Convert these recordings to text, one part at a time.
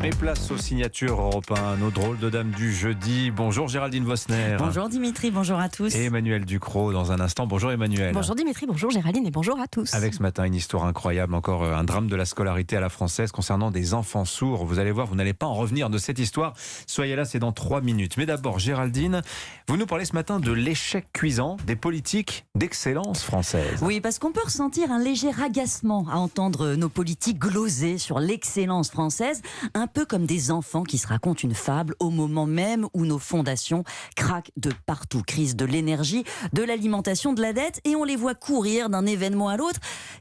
Et place aux signatures européennes, nos drôles de dames du jeudi. Bonjour Géraldine Vosner. Bonjour Dimitri, bonjour à tous. Et Emmanuel Ducrot dans un instant. Bonjour Emmanuel. Bonjour Dimitri, bonjour Géraldine et bonjour à tous. Avec ce matin une histoire incroyable, encore un drame de la scolarité à la française concernant des enfants sourds. Vous allez voir, vous n'allez pas en revenir de cette histoire. Soyez là, c'est dans 3 minutes. Mais d'abord Géraldine, vous nous parlez ce matin de l'échec cuisant des politiques d'excellence française. Oui, parce qu'on peut ressentir un léger agacement à entendre nos politiques gloser sur l'excellence française, un peu comme des enfants qui se racontent une fable au moment même où nos fondations craquent de partout. Crise de l'énergie, de l'alimentation, de la dette, et on les voit courir d'un événement à l'autre.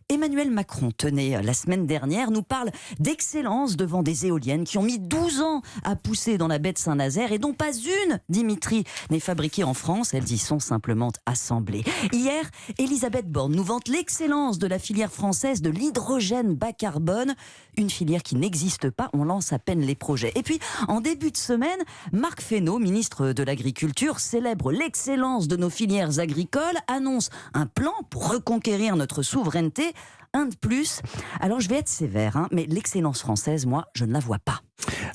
Emmanuel Macron, tenez, la semaine dernière, nous parle d'excellence devant des éoliennes qui ont mis 12 ans à pousser dans la baie de Saint-Nazaire et dont pas une, Dimitri, n'est fabriquée en France. Elles y sont simplement assemblées. Hier, Elisabeth Borne nous vante l'excellence de la filière française de l'hydrogène bas carbone, une filière qui n'existe pas, on lance à peine les projets. Et puis, en début de semaine, Marc Fesneau, ministre de l'Agriculture, célèbre l'excellence de nos filières agricoles, annonce un plan pour reconquérir notre souveraineté, un de plus. Alors, je vais être sévère, mais l'excellence française, moi, je ne la vois pas.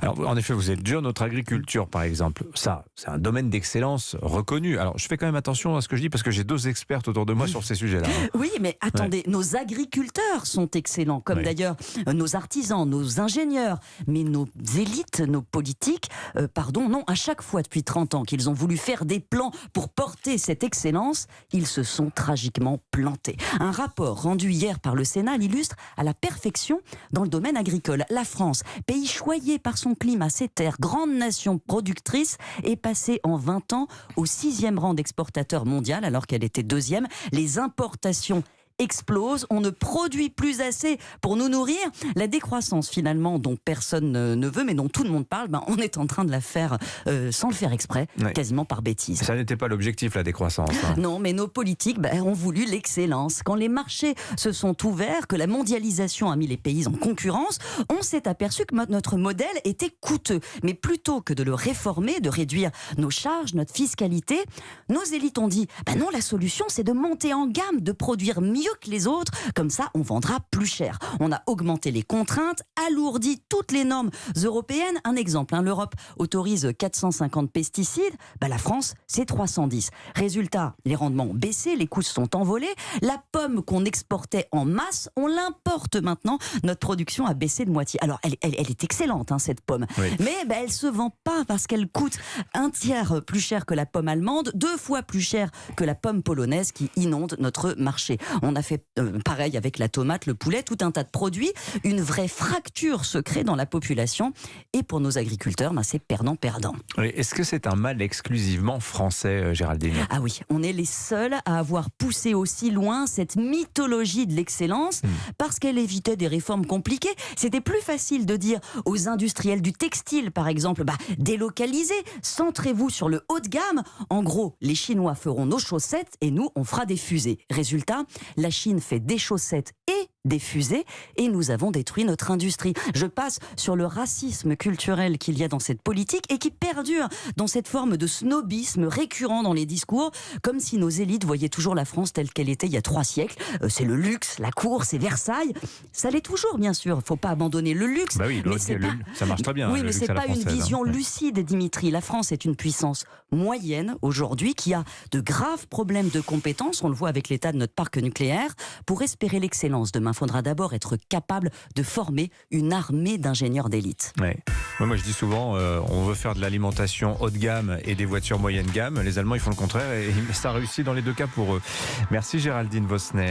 Alors, en effet, vous êtes dur, notre agriculture, par exemple. Ça, c'est un domaine d'excellence reconnu. Alors, je fais quand même attention à ce que je dis parce que j'ai 2 expertes autour de moi sur ces sujets-là. Oui, mais attendez, nos agriculteurs sont excellents, comme d'ailleurs nos artisans, nos ingénieurs. Mais nos élites, nos politiques, non, à chaque fois depuis 30 ans qu'ils ont voulu faire des plans pour porter cette excellence, ils se sont tragiquement plantés. Un rapport rendu hier par le Sénat l'illustre à la perfection dans le domaine agricole. La France, pays choyé par son climat, ses terres, grande nation productrice, est passée en 20 ans au 6e rang d'exportateur mondial alors qu'elle était 2e. Les importations explose, on ne produit plus assez pour nous nourrir. La décroissance finalement dont personne ne veut mais dont tout le monde parle, on est en train de la faire sans le faire exprès, quasiment par bêtise. Ça n'était pas l'objectif, la décroissance. Non, mais nos politiques ont voulu l'excellence. Quand les marchés se sont ouverts, que la mondialisation a mis les pays en concurrence, on s'est aperçu que notre modèle était coûteux. Mais plutôt que de le réformer, de réduire nos charges, notre fiscalité, nos élites ont dit non, la solution c'est de monter en gamme, de produire mieux que les autres, comme ça on vendra plus cher. On a augmenté les contraintes, alourdi toutes les normes européennes. Un exemple, l'Europe autorise 450 pesticides, la France c'est 310. Résultat, les rendements ont baissé, les coûts se sont envolés, la pomme qu'on exportait en masse, on l'importe maintenant, notre production a baissé de moitié. Alors elle est excellente cette pomme, mais elle se vend pas parce qu'elle coûte 1/3 plus cher que la pomme allemande, 2 fois plus cher que la pomme polonaise qui inonde notre marché. On a fait pareil avec la tomate, le poulet, tout un tas de produits. Une vraie fracture se crée dans la population. Et pour nos agriculteurs, c'est perdant-perdant. Est-ce que c'est un mal exclusivement français, Géraldine ? Ah oui, on est les seuls à avoir poussé aussi loin cette mythologie de l'excellence parce qu'elle évitait des réformes compliquées. C'était plus facile de dire aux industriels du textile, par exemple, délocalisez, centrez-vous sur le haut de gamme. En gros, les Chinois feront nos chaussettes et nous, on fera des fusées. Résultat, la Chine fait des chaussettes et des fusées et nous avons détruit notre industrie. Je passe sur le racisme culturel qu'il y a dans cette politique et qui perdure dans cette forme de snobisme récurrent dans les discours, comme si nos élites voyaient toujours la France telle qu'elle était il y a 3 siècles. C'est le luxe, la cour, c'est Versailles. Ça l'est toujours, bien sûr. Il ne faut pas abandonner le luxe. Ça marche très bien. Oui, mais ce n'est pas une vision lucide, Dimitri. La France est une puissance moyenne aujourd'hui qui a de graves problèmes de compétences. On le voit avec l'état de notre parc nucléaire. Pour espérer l'excellence demain, il faudra d'abord être capable de former une armée d'ingénieurs d'élite. Moi je dis souvent, on veut faire de l'alimentation haut de gamme et des voitures moyenne gamme. Les Allemands ils font le contraire et ça réussit dans les 2 cas pour eux. Merci Géraldine Vosner.